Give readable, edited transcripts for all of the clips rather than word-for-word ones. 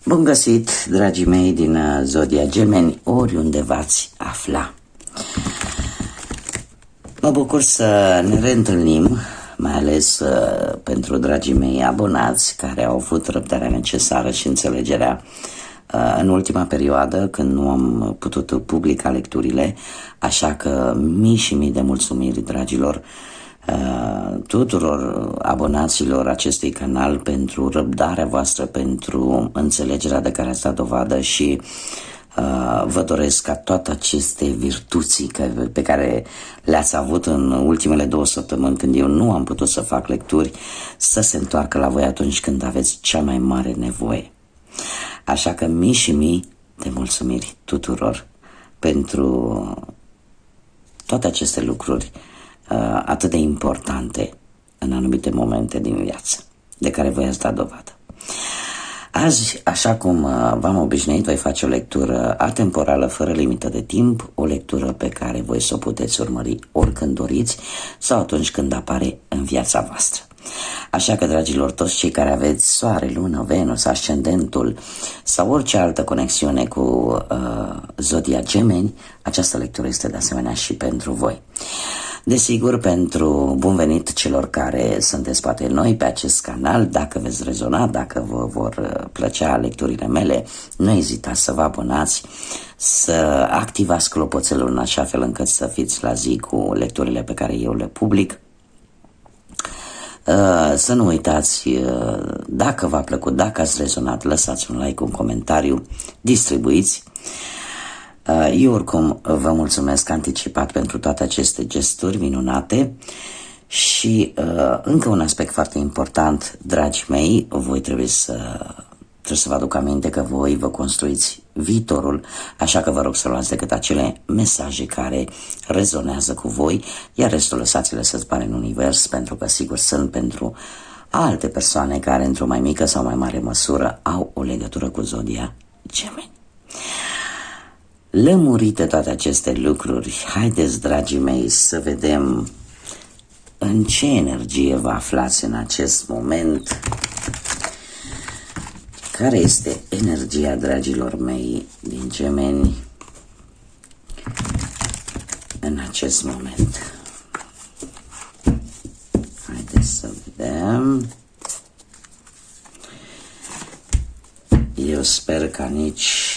Bun găsit, dragii mei din Zodia Gemeni, oriunde v-ați afla. Mă bucur să ne reîntâlnim, mai ales pentru dragii mei abonați care au avut răbdarea necesară și înțelegerea în ultima perioadă când nu am putut publica lecturile, așa că mii și mii de mulțumiri, dragilor, tuturor abonaților acestui canal pentru răbdarea voastră, pentru înțelegerea de care ați dat dovadă și vă doresc ca toate aceste virtuți pe care le-ați avut în ultimele 2 săptămâni când eu nu am putut să fac lecturi să se întoarcă la voi atunci când aveți cea mai mare nevoie. Așa că mii și mii de mulțumiri tuturor pentru toate aceste lucruri atât de importante în anumite momente din viață, de care voi ați dat dovadă. Azi, așa cum v-am obișnuit, voi face o lectură atemporală, fără limită de timp, o lectură pe care voi să o puteți urmări oricând doriți sau atunci când apare în viața voastră. Așa că, dragilor, toți cei care aveți Soare, Lună, Venus, Ascendentul sau orice altă conexiune cu Zodia Gemeni, această lectură este de asemenea și pentru voi. Desigur, pentru bun venit celor care sunteți poate noi pe acest canal, dacă veți rezona, dacă vă vor plăcea lecturile mele, nu ezitați să vă abonați, să activați clopoțelul în așa fel încât să fiți la zi cu lecturile pe care eu le public. Să nu uitați, dacă v-a plăcut, dacă ați rezonat, lăsați un like, un comentariu, distribuiți. Eu oricum vă mulțumesc anticipat pentru toate aceste gesturi minunate și încă un aspect foarte important, dragii mei, voi trebuie să vă aduc aminte că voi vă construiți viitorul, așa că vă rog să luați decât acele mesaje care rezonează cu voi, iar restul lăsați-le să zboare în univers, pentru că sigur sunt pentru alte persoane care într-o mai mică sau mai mare măsură au o legătură cu Zodia Gemeni. Lămurite toate aceste lucruri, haideți, dragii mei, să vedem în ce energie vă aflați în acest moment. Care este energia, dragilor mei, din Gemeni în acest moment? Haideți să vedem. Eu sper ca nici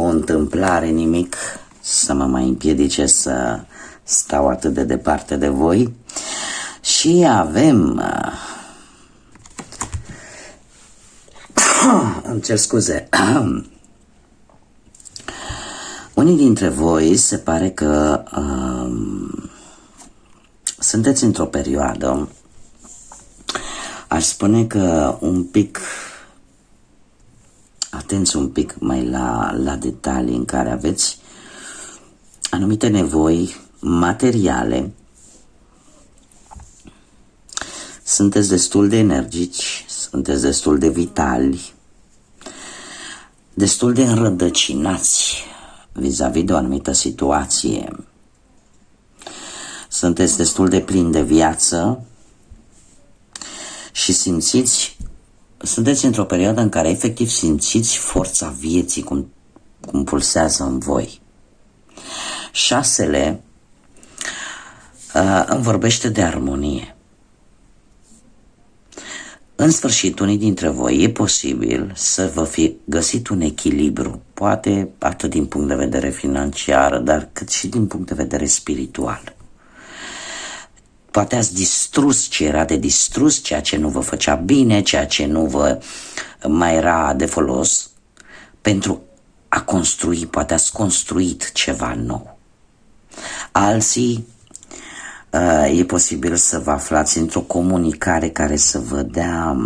o întâmplare, nimic, să mă mai împiedice să stau atât de departe de voi. Și avem... îmi cer scuze. Unii dintre voi se pare că sunteți într-o perioadă, aș spune că un pic... Atenți un pic mai la detalii în care aveți anumite nevoi materiale. Sunteți destul de energici, sunteți destul de vitali, destul de înrădăcinați vis-a-vis de o anumită situație. Sunteți destul de plini de viață și sunteți într-o perioadă în care efectiv simțiți forța vieții cum pulsează în voi. 6 îmi vorbește de armonie. În sfârșit, unii dintre voi e posibil să vă fi găsit un echilibru, poate atât din punct de vedere financiar, dar cât și din punct de vedere spiritual. Poate ați distrus ce era de distrus, ceea ce nu vă făcea bine, ceea ce nu vă mai era de folos, pentru a construi, poate ați construit ceva nou. Alții, e posibil să vă aflați într-o comunicare care să vă dea,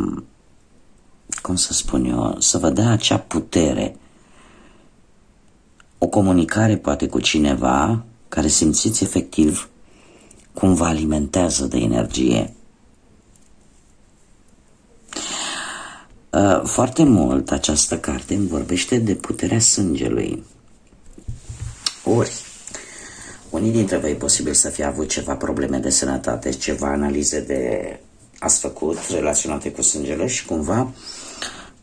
cum să spun eu, să vă dea acea putere. O comunicare poate cu cineva care simțiți efectiv cum vă alimentează de energie. Foarte mult această carte îmi vorbește de puterea sângelui. Ori, unii dintre voi posibil să fie avut ceva probleme de sănătate, ceva analize de ați făcut relaționate cu sângele și cumva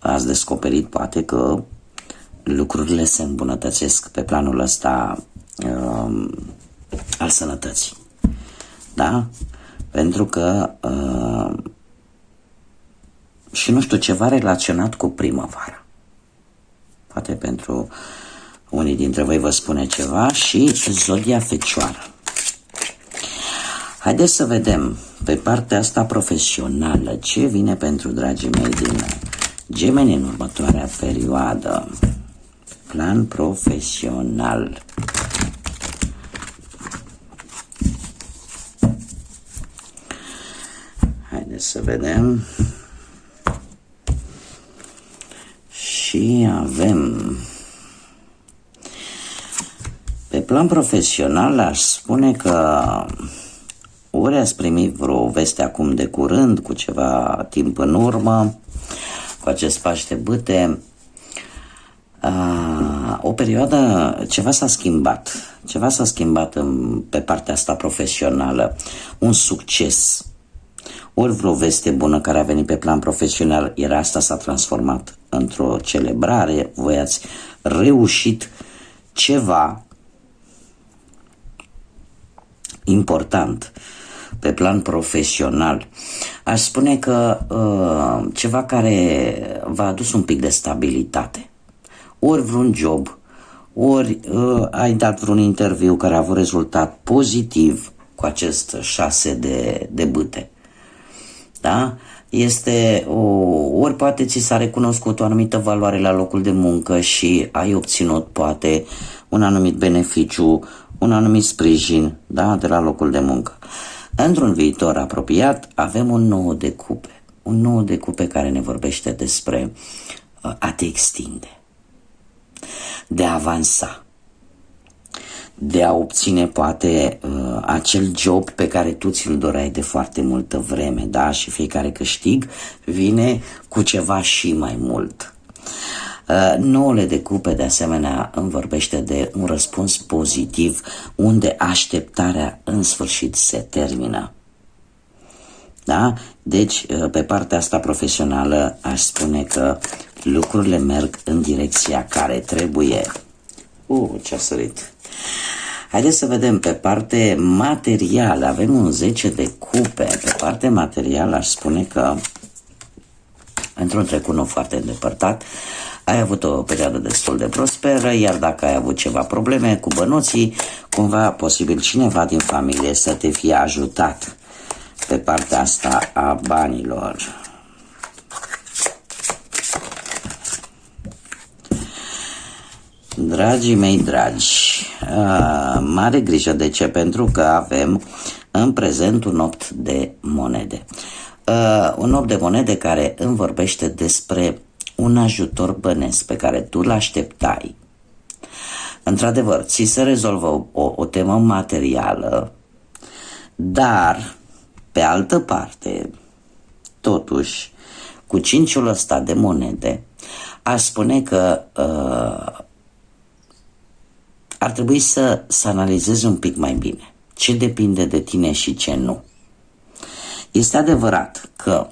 ați descoperit poate că lucrurile se îmbunătățesc pe planul ăsta al sănătății. Da? Pentru că și nu știu, ceva relaționat cu primăvara. Poate pentru unii dintre voi vă spune ceva. Și zodia Fecioară. Haideți să vedem pe partea asta profesională ce vine pentru dragii mei din Gemeni în următoarea perioadă. Plan profesional. Haideți să vedem. Și avem pe plan profesional, aș spune că ori ați primit vreo veste acum de curând, cu ceva timp în urmă, cu acest Paște Bâte, o perioadă, ceva s-a schimbat. Ceva s-a schimbat pe partea asta profesională. Un succes. Ori vreo veste bună care a venit pe plan profesional, iar asta s-a transformat într-o celebrare. Voi ați reușit ceva important pe plan profesional. Aș spune că ceva care v-a adus un pic de stabilitate. Ori vreun job, ori ai dat vreun interviu care a avut rezultat pozitiv cu acest 6 de bâte. Da? Este ori poate ți s-a recunoscut o anumită valoare la locul de muncă și ai obținut poate un anumit beneficiu, un anumit sprijin, da, de la locul de muncă. Într-un viitor apropiat avem un 9 de cupe. Un 9 de cupe care ne vorbește despre a te extinde, de a avansa, de a obține poate acel job pe care tu ți-l doreai de foarte multă vreme, da? Și fiecare câștig vine cu ceva și mai mult. Noule de cupe de asemenea îmi vorbește de un răspuns pozitiv unde așteptarea în sfârșit se termină. Da? Deci pe partea asta profesională aș spune că lucrurile merg în direcția care trebuie. Ce-a sărit! Haideți să vedem pe parte materială. Avem un 10 de cupe. Pe parte materială aș spune că într-un trecut nu foarte îndepărtat ai avut o perioadă destul de prosperă, iar dacă ai avut ceva probleme cu bănuții, cumva posibil cineva din familie să te fie ajutat pe partea asta a banilor. Dragii mei dragi, mare grijă. De ce? Pentru că avem în prezent un 8 de monede. Un 8 de monede care îmi vorbește despre un ajutor bănesc pe care tu l-așteptai. Într-adevăr, ți se rezolvă o temă materială, dar, pe altă parte, totuși, cu 5-ul ăsta de monede, aș spune că ar trebui să analizezi un pic mai bine ce depinde de tine și ce nu. Este adevărat că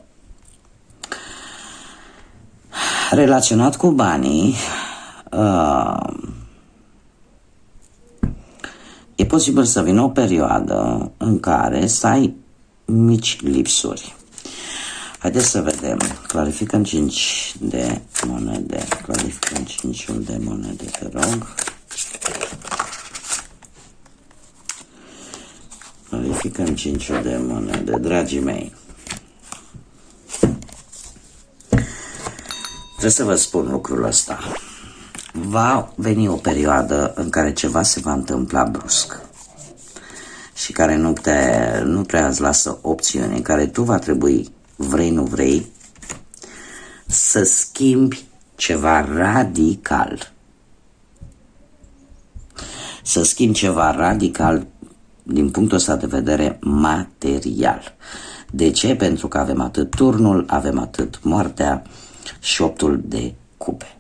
relaționat cu banii e posibil să vină o perioadă în care să ai mici lipsuri. Haideți să vedem. Clarificăm 5 de monede. Clarificăm 5 de monede, te rog. Clarificăm 5 de monede, dragii mei. Trebuie să vă spun lucrul ăsta. Va veni o perioadă în care ceva se va întâmpla brusc și care nu prea îți lasă opțiune, în care tu va trebui, vrei nu vrei, să schimbi ceva radical. Să schimbi ceva radical din punctul ăsta de vedere material. De ce? Pentru că avem atât turnul, avem atât moartea și 8-ul de cupe.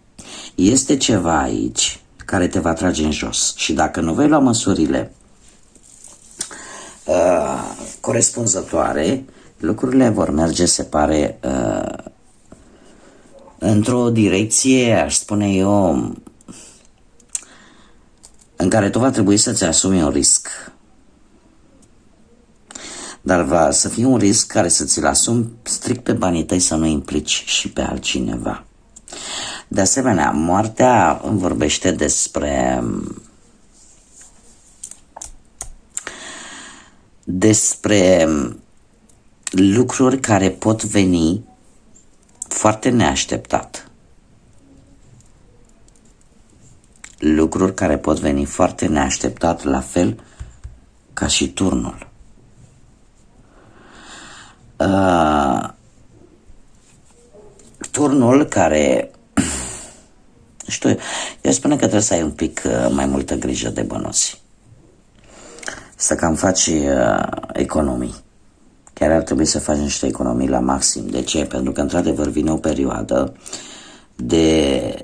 Este ceva aici care te va trage în jos și dacă nu vei lua măsurile corespunzătoare, lucrurile vor merge, se pare, într-o direcție, aș spune eu, în care tu va trebui să-ți asumi un risc. Dar va să fie un risc care să ți-l asumi strict pe banii tăi, să nu implici și pe altcineva. De asemenea, moartea îmi vorbește despre lucruri care pot veni foarte neașteptat. Lucruri care pot veni foarte neașteptat, la fel ca și turnul. Turnul care, știu, eu spune că trebuie să ai un pic mai multă grijă de bănuți. Să cam faci economii. Chiar ar trebui să faci niște economii la maxim. De ce? Pentru că într-adevăr vine o perioadă de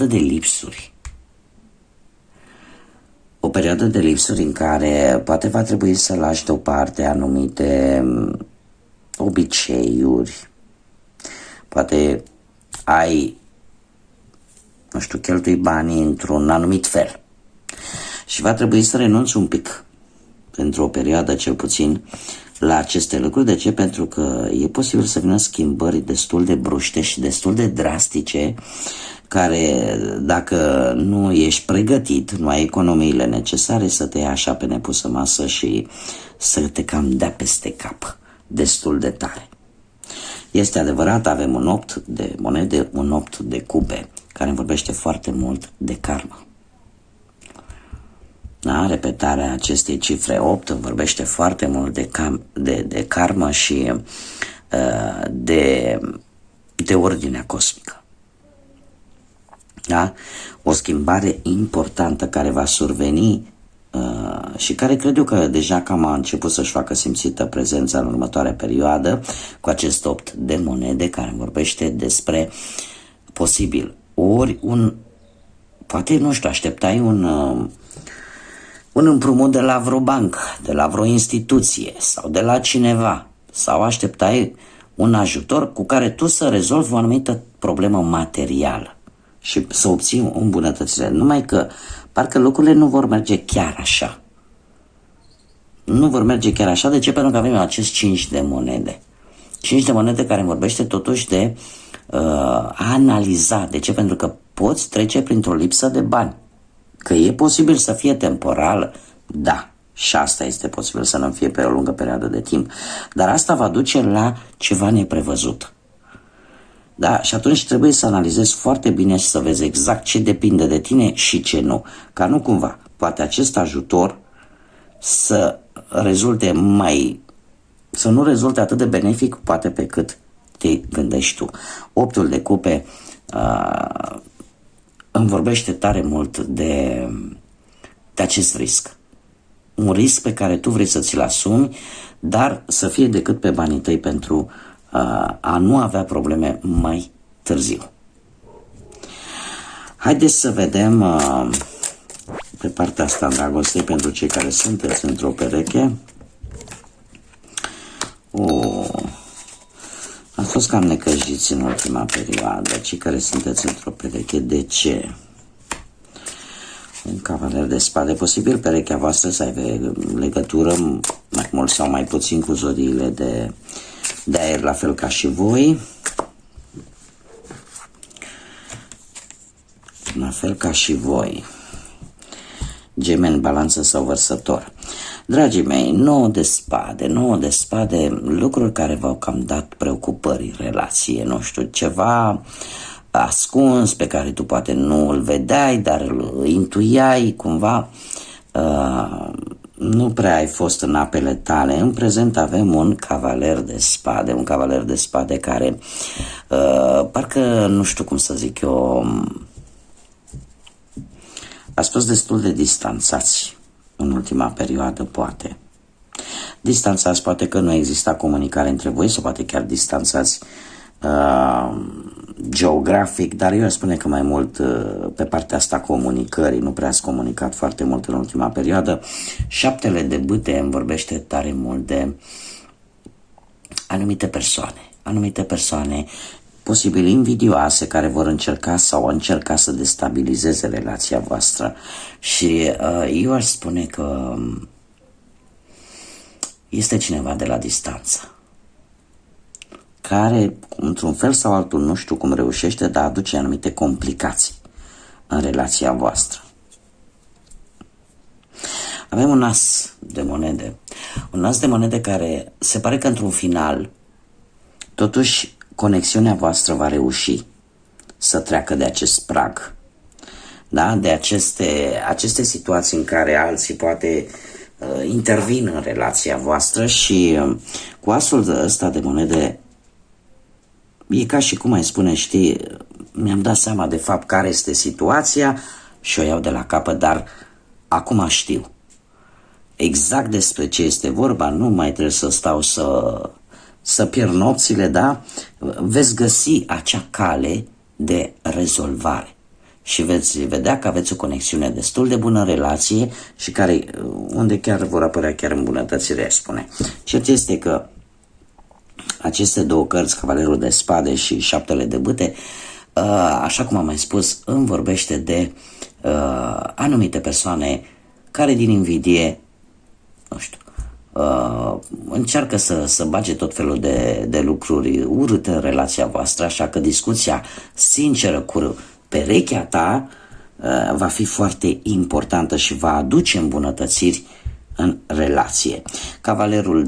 lipsuri. O perioadă de lipsuri în care poate va trebui să lași deoparte anumite obiceiuri. Poate cheltui banii într-un anumit fel. Și va trebui să renunți un pic, pentru o perioadă cel puțin, la aceste lucruri. De ce? Pentru că e posibil să vină schimbări destul de bruște și destul de drastice, care, dacă nu ești pregătit, nu ai economiile necesare, să te ia așa pe nepusă masă și să te cam dea peste cap destul de tare. Este adevărat, avem un 8 de monede, un 8 de cupe, care îmi vorbește foarte mult de karmă. Da? Repetarea acestei cifre 8 îmi vorbește foarte mult de karmă și de ordinea cosmică. Da? O schimbare importantă care va surveni și care cred eu că deja cam a început să-și facă simțită prezența în următoarea perioadă, cu acest 8 de monede care vorbește despre posibil ori poate, nu știu, așteptai un împrumut de la vreo bancă, de la vreo instituție sau de la cineva, sau așteptai un ajutor cu care tu să rezolvi o anumită problemă materială și să obții o îmbunătățire. Numai că parcă lucrurile nu vor merge chiar așa. Nu vor merge chiar așa. De ce? Pentru că avem acest 5 de monede. 5 de monede care vorbește totuși de a analiza. De ce? Pentru că poți trece printr-o lipsă de bani. Că e posibil să fie temporală, da. Și asta este posibil, să nu fie pe o lungă perioadă de timp. Dar asta va duce la ceva neprevăzut. Da? Și atunci trebuie să analizezi foarte bine și să vezi exact ce depinde de tine și ce nu. Ca nu cumva, poate acest ajutor să nu rezulte atât de benefic, poate pe cât te gândești tu. 8-ul de cupe îmi vorbește tare mult de acest risc. Un risc pe care tu vrei să ți-l asumi, dar să fie decât pe banii tăi, pentru a nu avea probleme mai târziu. Haideți să vedem pe partea asta în dragostei pentru cei care sunteți într-o pereche. Ați fost cam necăjiți în ultima perioadă, cei care sunteți într-o pereche. De ce? Un cavaler de spade. Posibil perechea voastră să aibă legătură mai mult sau mai puțin cu zodiile de aer, la fel ca și voi. La fel ca și voi. Gemeni, Balanță sau Vărsător. Dragii mei, 9 de spade, lucruri care v-au cam dat preocupări în relație, nu știu, ceva ascuns pe care tu poate nu îl vedeai, dar îl intuiai cumva, nu prea ai fost în apele tale. În prezent avem un cavaler de spade care parcă, nu știu cum să zic eu, ați fost destul de distanțați în ultima perioadă, poate. Distanțați, poate că nu exista comunicare între voi, sau poate chiar distanțați geografic, dar eu aș spune că mai mult pe partea asta comunicării, nu prea ați comunicat foarte mult în ultima perioadă. 7 de bâte îmi vorbește tare mult de anumite persoane, posibil invidioase care vor încerca sau au încercat să destabilizeze relația voastră. Și eu aș spune că este cineva de la distanță care, într-un fel sau altul, nu știu cum reușește, dar aduce anumite complicații în relația voastră. Avem un as de monede. Un as de monede care se pare că într-un final, totuși, conexiunea voastră va reuși să treacă de acest prag. Da? De aceste situații în care alții poate intervin în relația voastră și cu asul ăsta de monede e ca și cum ai spune, știi, mi-am dat seama de fapt care este situația și o iau de la capăt, dar acum știu exact despre ce este vorba, nu mai trebuie să stau să pierd nopțile, da? Veți găsi acea cale de rezolvare și veți vedea că aveți o conexiune destul de bună în relație și unde chiar vor apărea chiar îmbunătățiri, aș spune. Cert este că aceste două cărți, Cavalerul de Spade și Șaptele de Bâte, așa cum am mai spus, îmi vorbește de anumite persoane care din invidie, nu știu, încearcă să bage tot felul de lucruri urâte în relația voastră, așa că discuția sinceră cu perechea ta va fi foarte importantă și va aduce îmbunătățiri în relație. Cavalerul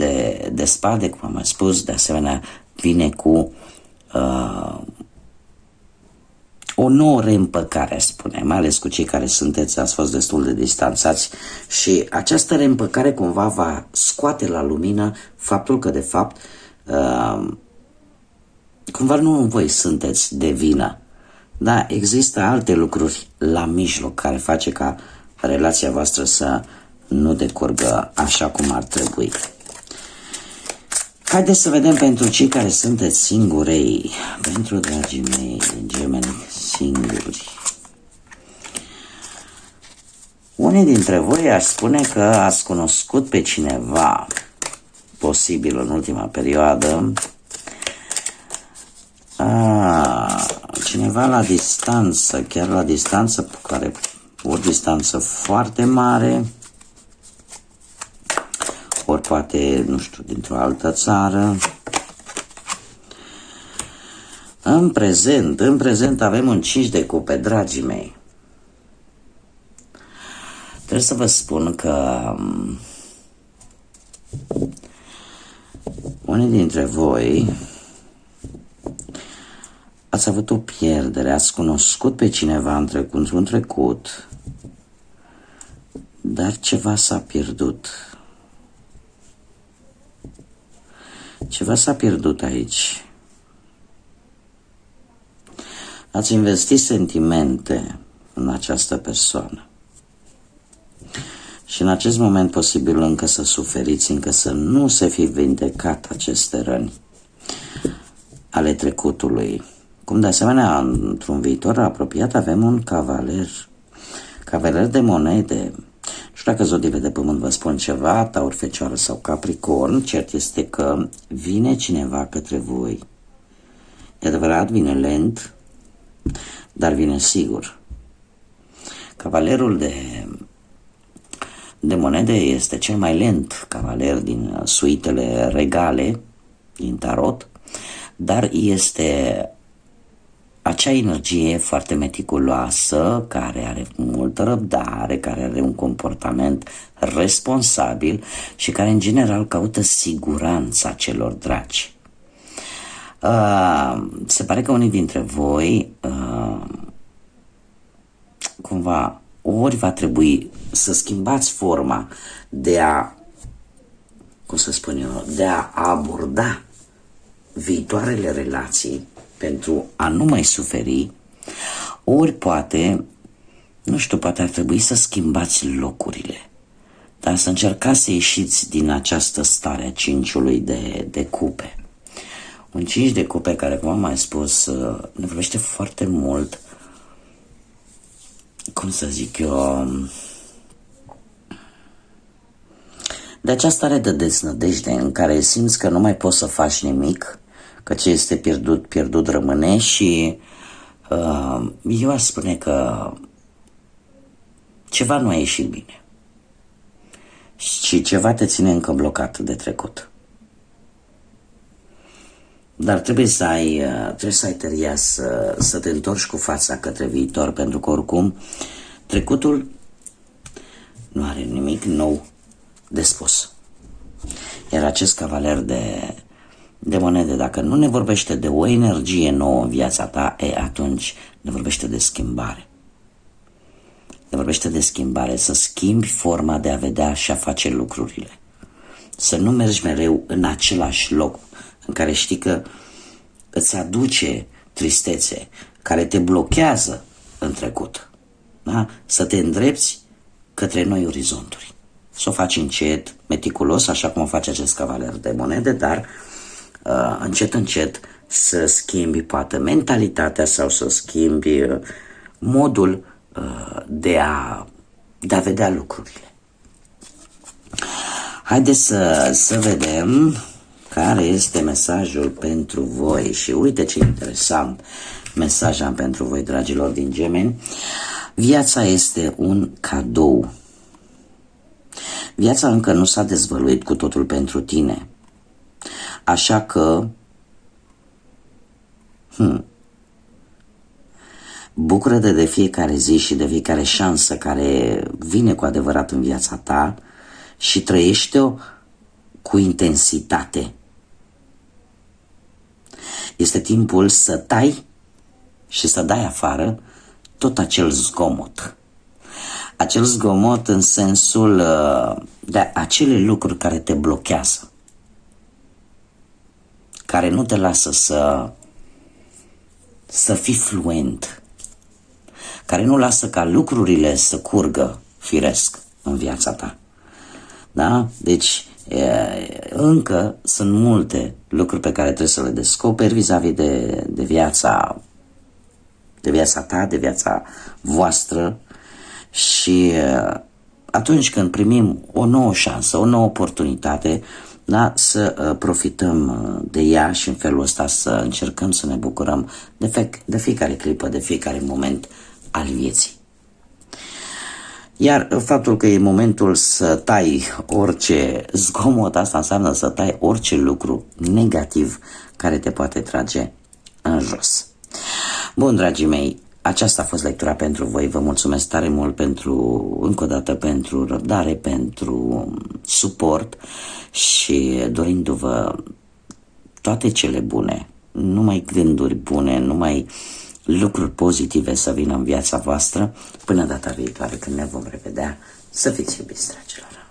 de Spade, cum am mai spus, de asemenea vine cu o nouă reîmpăcare, aș spune, mai ales cu cei care ați fost destul de distanțați, și această reîmpăcare cumva va scoate la lumină faptul că de fapt cumva nu voi sunteți de vină. Da, există alte lucruri la mijloc care face ca relația voastră să nu decurgă așa cum ar trebui. Haideți să vedem pentru cei care sunteți singurei, pentru dragii mei gemeni singuri. Unii dintre voi aș spune că ați cunoscut pe cineva, posibil în ultima perioadă, cineva la distanță, chiar la distanță, care o distanță foarte mare, ori poate, nu știu, dintr-o altă țară. În prezent avem un 5 de cupe, dragii mei. Trebuie să vă spun că unii dintre voi ați avut o pierdere, ați cunoscut pe cineva într-un trecut, dar ceva s-a pierdut. Ceva s-a pierdut aici. Ați investit sentimente în această persoană. Și în acest moment posibil încă să suferiți, încă să nu se fi vindecat aceste răni ale trecutului. Cum de asemenea, într-un viitor apropiat avem un cavaler de monede. Nu știu dacă zodiile de pământ vă spun ceva, Taur, Fecioară sau Capricorn, cert este că vine cineva către voi. E adevărat, vine lent, dar vine sigur. Cavalerul de monede este cel mai lent cavaler din suitele regale din tarot, dar este acea energie foarte meticuloasă, care are multă răbdare, care are un comportament responsabil și care în general caută siguranța celor dragi. Se pare că unii dintre voi cumva ori va trebui să schimbați forma de a, cum să spun eu, de a aborda viitoarele relații pentru a nu mai suferi, ori poate, nu știu, poate ar trebui să schimbați locurile, dar să încercați să ieșiți din această stare a cinciului de cupe. Un 5 de cupe care, cum am mai spus, ne vorbește foarte mult, cum să zic eu, de această stare de deznădejde în care simți că nu mai poți să faci nimic, că ce este pierdut, pierdut rămâne și eu aș spune că ceva nu a ieșit bine și ceva te ține încă blocat de trecut. Dar trebuie să ai tăria să te întorci cu fața către viitor, pentru că oricum trecutul nu are nimic nou de spus. Iar acest cavaler de monede, dacă nu ne vorbește de o energie nouă în viața ta, atunci ne vorbește de schimbare. Ne vorbește de schimbare, să schimbi forma de a vedea și a face lucrurile. Să nu mergi mereu în același loc în care știi că îți aduce tristețe, care te blochează în trecut. Da? Să te îndrepți către noi orizonturi. Să o faci încet, meticulos, așa cum o face acest cavaler de monede, dar încet, încet să schimbi poate mentalitatea sau să schimbi modul de a vedea lucrurile. Haideți să vedem care este mesajul pentru voi. Și uite ce interesant mesaj am pentru voi, dragilor din Gemeni. Viața este un cadou. Viața încă nu s-a dezvăluit cu totul pentru tine. Așa că bucură-te de fiecare zi și de fiecare șansă care vine cu adevărat în viața ta și trăiește-o cu intensitate. Este timpul să tai și să dai afară tot acel zgomot. Acel zgomot în sensul de acele lucruri care te blochează, care nu te lasă să fii fluent, care nu lasă ca lucrurile să curgă firesc în viața ta. Da? Deci încă sunt multe lucruri pe care trebuie să le descoperi vis-a-vis de viața ta, de viața voastră. Și atunci când primim o nouă șansă, o nouă oportunitate, da, să profităm de ea și în felul ăsta să încercăm să ne bucurăm de fiecare clipă, de fiecare moment al vieții. Iar faptul că e momentul să tai orice zgomot, asta înseamnă să tai orice lucru negativ care te poate trage în jos. Bun, dragii mei, aceasta a fost lectura pentru voi. Vă mulțumesc tare mult încă o dată pentru răbdare, pentru suport și dorindu-vă toate cele bune, numai gânduri bune, numai lucruri pozitive să vină în viața voastră. Până data viitoare când ne vom revedea, să fiți iubiți, dragilor!